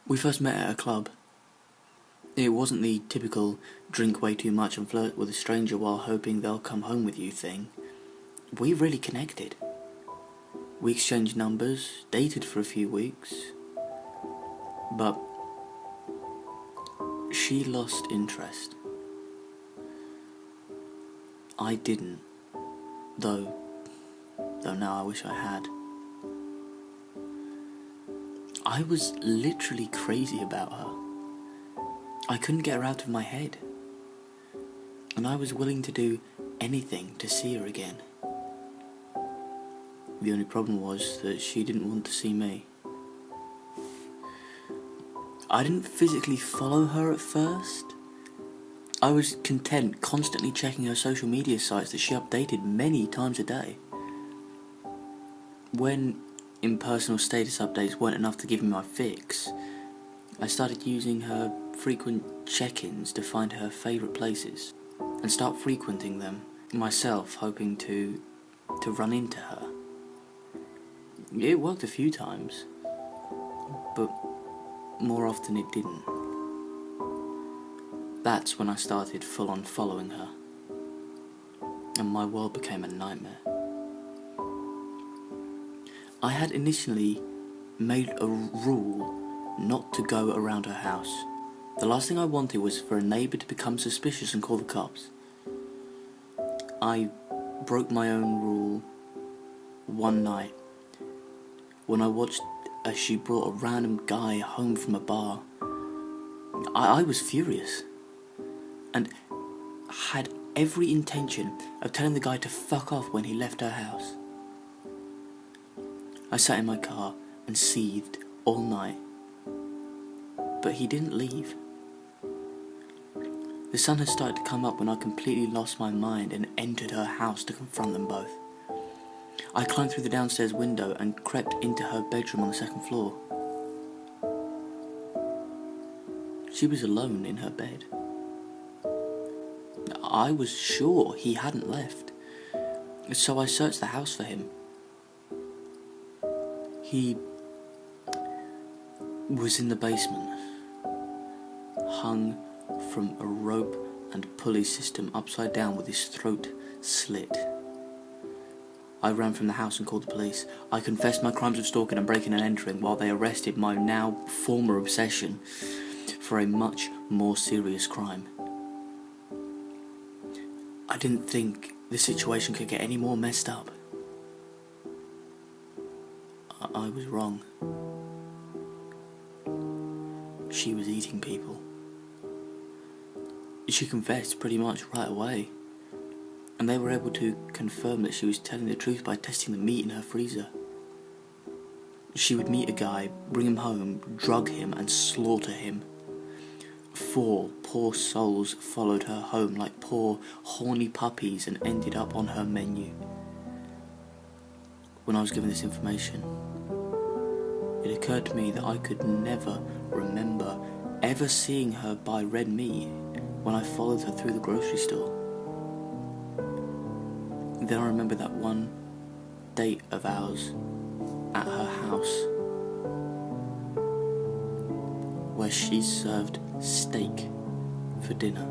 We first met at a club. It wasn't the typical drink way too much and flirt with a stranger while hoping they'll come home with you thing. We really connected. We exchanged numbers, dated for a few weeks, but she lost interest. I didn't, though now I wish I had. I was literally crazy about her. I couldn't get her out of my head, and I was willing to do anything to see her again. The only problem was that she didn't want to see me. I didn't physically follow her at first. I was content constantly checking her social media sites that she updated many times a day. When impersonal status updates weren't enough to give me my fix, I started using her frequent check-ins to find her favourite places and start frequenting them myself, hoping to run into her. It worked a few times, but more often it didn't. That's when I started full-on following her, and my world became a nightmare. I had initially made a rule not to go around her house. The last thing I wanted was for a neighbour to become suspicious and call the cops. I broke my own rule one night when I watched as she brought a random guy home from a bar. I was furious and had every intention of telling the guy to fuck off when he left her house. I sat in my car and seethed all night, but he didn't leave. The sun had started to come up when I completely lost my mind and entered her house to confront them both. I climbed through the downstairs window and crept into her bedroom on the second floor. She was alone in her bed. I was sure he hadn't left, so I searched the house for him. He was in the basement, hung from a rope and pulley system upside down with his throat slit. I ran from the house and called the police. I confessed my crimes of stalking and breaking and entering while they arrested my now former obsession for a much more serious crime. I didn't think the situation could get any more messed up. I was wrong. She was eating people. She confessed pretty much right away, and they were able to confirm that she was telling the truth by testing the meat in her freezer. She would meet a guy, bring him home, drug him and slaughter him. 4 poor souls followed her home like poor horny puppies and ended up on her menu. When I was given this information, it occurred to me that I could never remember ever seeing her buy red meat when I followed her through the grocery store. Then I remember that one date of ours at her house where she served steak for dinner.